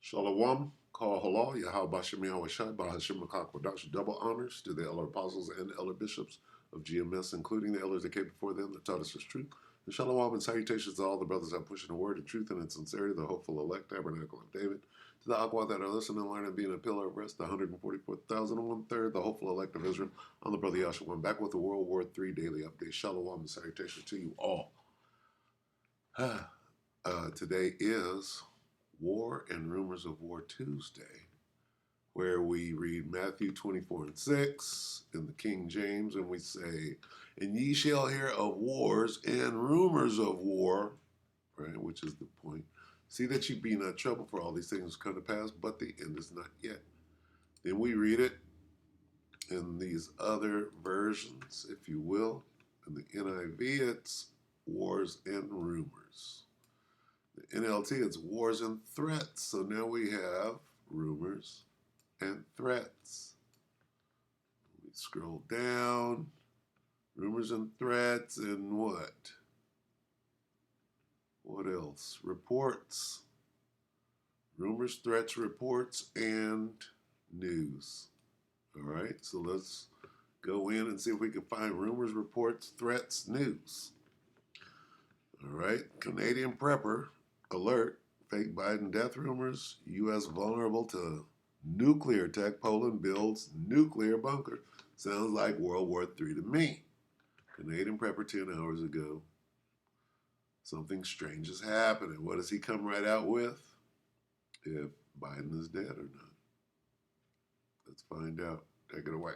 Shalom, call halal, Yahweh Bashem Yahweh Shai, Bahashim Makak double honors to the elder apostles and elder bishops of GMS, including the elders that came before them that taught us his truth. And shalom and salutations to all the brothers that pushing the word of truth and in sincerity, the hopeful elect tabernacle of David. To the Aqua that are listening and learning, being a pillar of rest, the 144,000 and 1/3, the hopeful elect of Israel. I'm the brother Yahshua. I'm back with the World War III daily update. Shalom and salutations to you all. Today is War and Rumors of War Tuesday, where we read Matthew 24:6 in the King James, and we say, "And ye shall hear of wars and rumors of war," right? Which is the point. "See that ye be not troubled, for all these things come to pass, but the end is not yet." Then we read it in these other versions, if you will. In the NIV, it's wars and rumors. The NLT, it's wars and threats. So now we have rumors and threats. We scroll down, rumors and threats, and what? What else? Reports. Rumors, threats, reports, and news. All right, so let's go in and see if we can find rumors, reports, threats, news. All right, Canadian prepper alert, fake Biden death rumors, U.S. vulnerable to nuclear attack, Poland builds nuclear bunker. Sounds like World War III to me. Canadian prepper 10 hours ago. Something strange is happening. What does he come right out with? If Biden is dead or not. Let's find out. Take it away.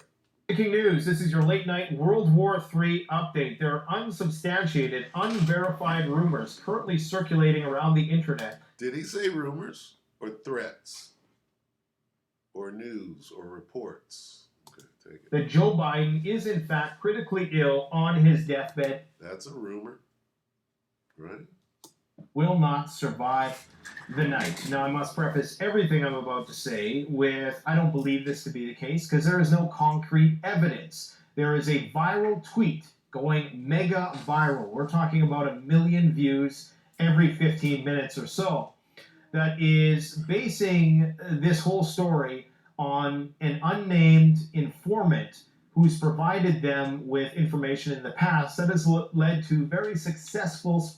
Breaking news, this is your late night World War III update. There are unsubstantiated, unverified rumors currently circulating around the internet. Did he say rumors or threats or news or reports? Okay, take it. That Joe Biden is in fact critically ill on his deathbed. That's a rumor, right? Will not survive the night. Now, I must preface everything I'm about to say with I don't believe this to be the case because there is no concrete evidence. There is a viral tweet going mega viral. We're talking about 1 million views every 15 minutes or so that is basing this whole story on an unnamed informant who's provided them with information in the past that has led to very successful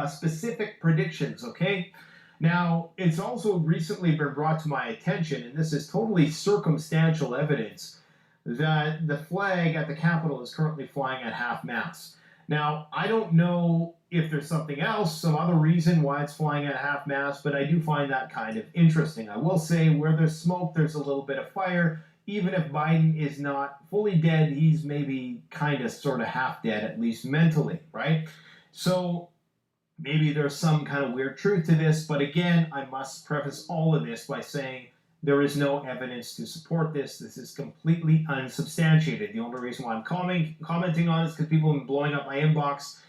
specific predictions, okay? Now, it's also recently been brought to my attention, and this is totally circumstantial evidence, that the flag at the Capitol is currently flying at half-mast. Now, I don't know if there's something else, some other reason why it's flying at half-mast, but I do find that kind of interesting. I will say where there's smoke, there's a little bit of fire. Even if Biden is not fully dead, he's maybe kind of sort of half dead, at least mentally, right? So maybe there's some kind of weird truth to this, but again, I must preface all of this by saying there is no evidence to support this. This is completely unsubstantiated. The only reason why I'm commenting on it is because people have been blowing up my inbox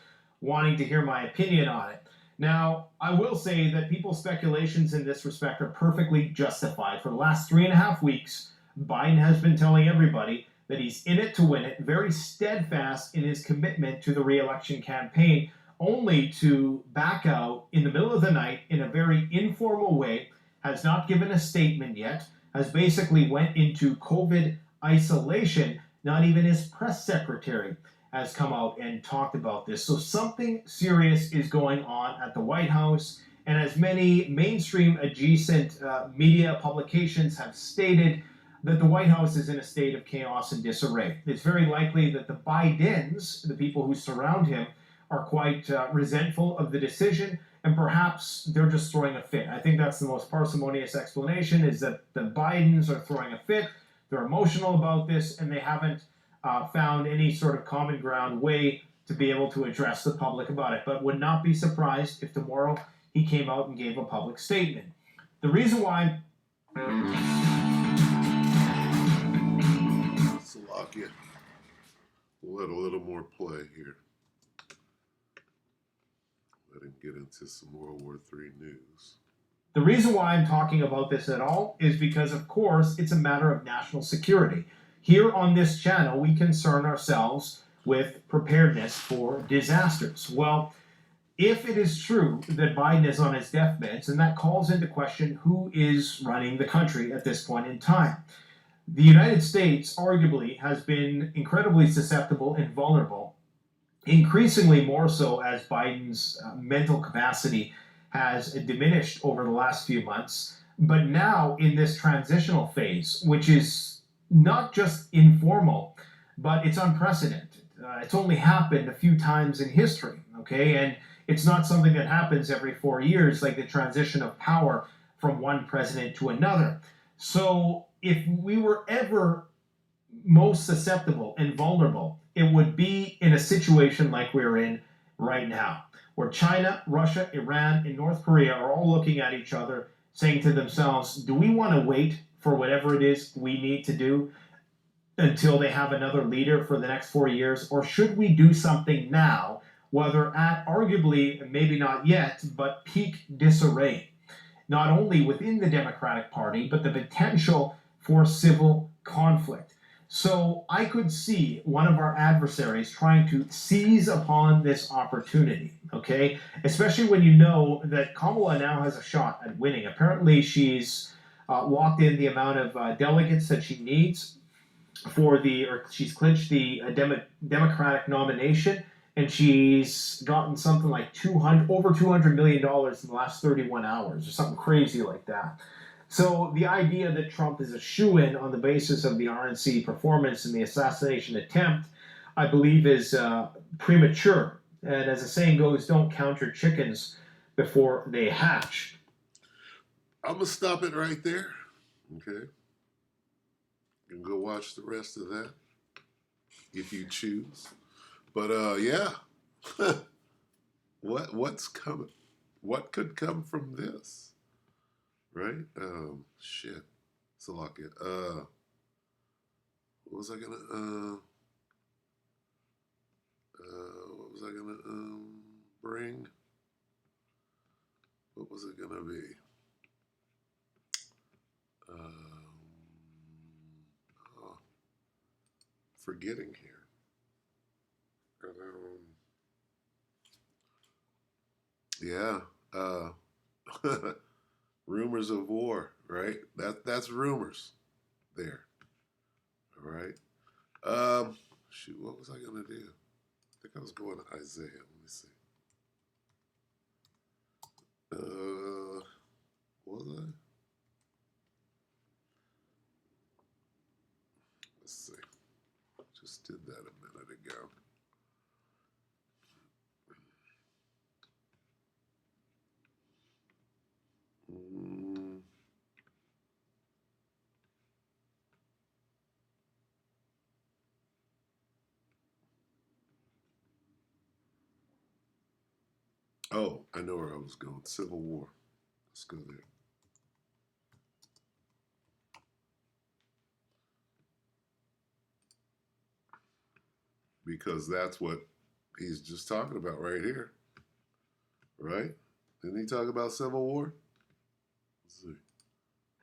wanting to hear my opinion on it. Now, I will say that people's speculations in this respect are perfectly justified. For the last 3.5 weeks, Biden has been telling everybody that he's in it to win it, very steadfast in his commitment to the re-election campaign, only to back out in the middle of the night in a very informal way, has not given a statement yet, has basically went into COVID isolation. Not even his press secretary has come out and talked about this. So something serious is going on at the White House, and as many mainstream adjacent media publications have stated, that the White House is in a state of chaos and disarray. It's very likely that the Bidens, the people who surround him, are quite resentful of the decision, and perhaps they're just throwing a fit. I think that's the most parsimonious explanation, is that the Bidens are throwing a fit, they're emotional about this, and they haven't found any sort of common ground way to be able to address the public about it. But would not be surprised if tomorrow he came out and gave a public statement. The reason why... Slovakia. We'll let a little more play here. Let him get into some World War III news. The reason why I'm talking about this at all is because, of course, it's a matter of national security. Here on this channel, we concern ourselves with preparedness for disasters. Well, if it is true that Biden is on his deathbed, and that calls into question who is running the country at this point in time. The United States arguably has been incredibly susceptible and vulnerable, increasingly more so as Biden's mental capacity has diminished over the last few months. But now, in this transitional phase, which is not just informal, but it's unprecedented. It's only happened a few times in history, okay? And it's not something that happens every 4 years, like the transition of power from one president to another. So, if we were ever most susceptible and vulnerable, it would be in a situation like we're in right now, where China, Russia, Iran, and North Korea are all looking at each other, saying to themselves, do we want to wait for whatever it is we need to do until they have another leader for the next 4 years? Or should we do something now, whether at arguably, maybe not yet, but peak disarray, not only within the Democratic Party, but the potential for civil conflict? So I could see one of our adversaries trying to seize upon this opportunity, okay? Especially when you know that Kamala now has a shot at winning. Apparently, she's walked in the amount of delegates that she needs or she's clinched the Democratic nomination, and she's gotten something like over $200 million in the last 31 hours, or something crazy like that. So the idea that Trump is a shoo-in on the basis of the RNC performance and the assassination attempt, I believe, is premature. And as the saying goes, don't count your chickens before they hatch. I'm going to stop it right there. Okay. You can go watch the rest of that if you choose. But yeah. What's coming? What could come from this? Right? Shit. Salakia. What was I gonna bring? What was it gonna be? Oh, forgetting here. Yeah. Rumors of war, right? That's rumors there. All right. Shoot, what was I gonna do? I think I was going to Isaiah. Let me see. Was I? Let's see. Just did that a minute ago. Oh, I know where I was going. Civil War. Let's go there. Because that's what he's just talking about right here. Right? Didn't he talk about Civil War? Let's see.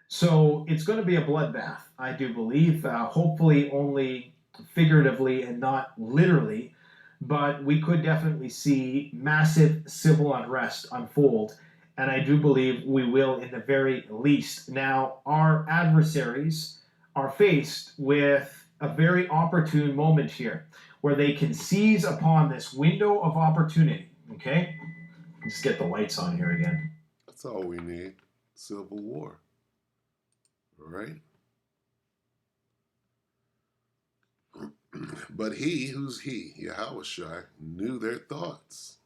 So it's going to be a bloodbath, I do believe. Hopefully, only figuratively and not literally, but we could definitely see massive civil unrest unfold, and I do believe we will in the very least. Now, our adversaries are faced with a very opportune moment here where they can seize upon this window of opportunity. Okay? Just get the lights on here again. That's all we need. Civil War. Right? But he, who's he? Yahushua knew their thoughts.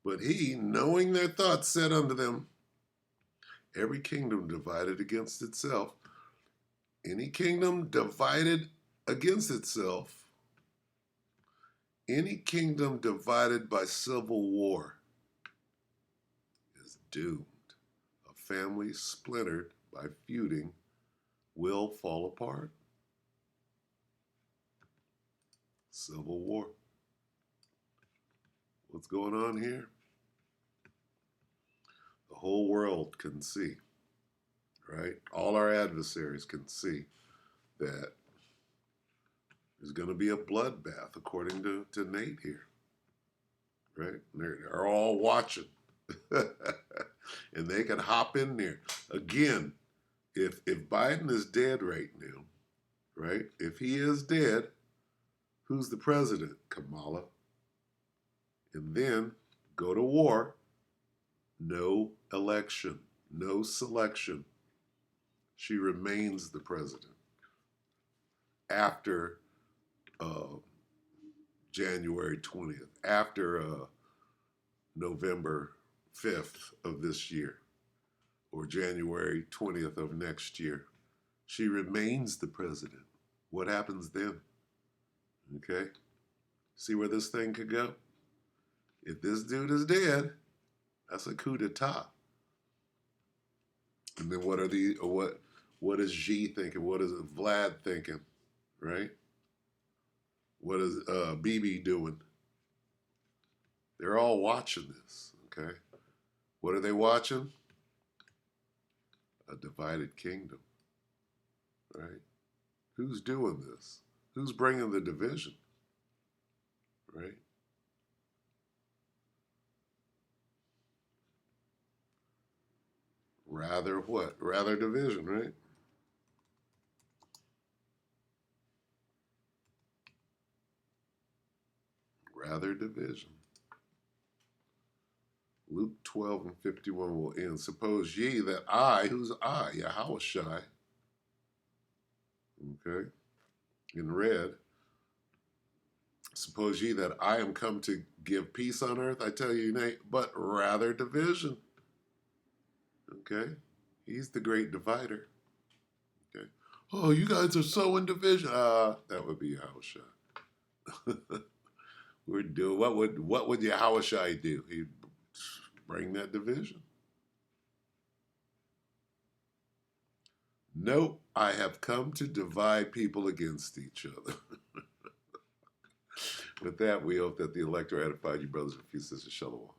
But he, knowing their thoughts, said unto them, every kingdom divided against itself, any kingdom divided against itself, any kingdom divided by civil war is doomed. A family splintered by feuding will fall apart. Civil war. What's going on here? The whole world can see, right? All our adversaries can see that there's going to be a bloodbath, according to Nate here, right? They're all watching. And they can hop in there. Again, if Biden is dead right now, right? If he is dead, who's the president? Kamala. And then go to war. No election, no selection. She remains the president after January 20th, after November 5th of this year, or January 20th of next year. She remains the president. What happens then? Okay? See where this thing could go? If this dude is dead, that's a coup d'etat. And then what is Xi thinking? What is Vlad thinking? Right? What is Bibi doing? They're all watching this. Okay? What are they watching? A divided kingdom. Right? Who's doing this? Who's bringing the division? Right? Rather what? Rather division, right? Rather division. Luke 12 and 51 will end. Suppose ye that I, who's I? Yahushai, okay, in red. Suppose ye that I am come to give peace on earth? I tell you, nay, but rather division. Okay? He's the great divider. Okay? Oh, you guys are so in division. That would be Yahushua. We're doing what would Yahushua do? He'd bring that division. Nope, I have come to divide people against each other. With that, we hope that the elect are edified, you brothers and sisters. Shalom.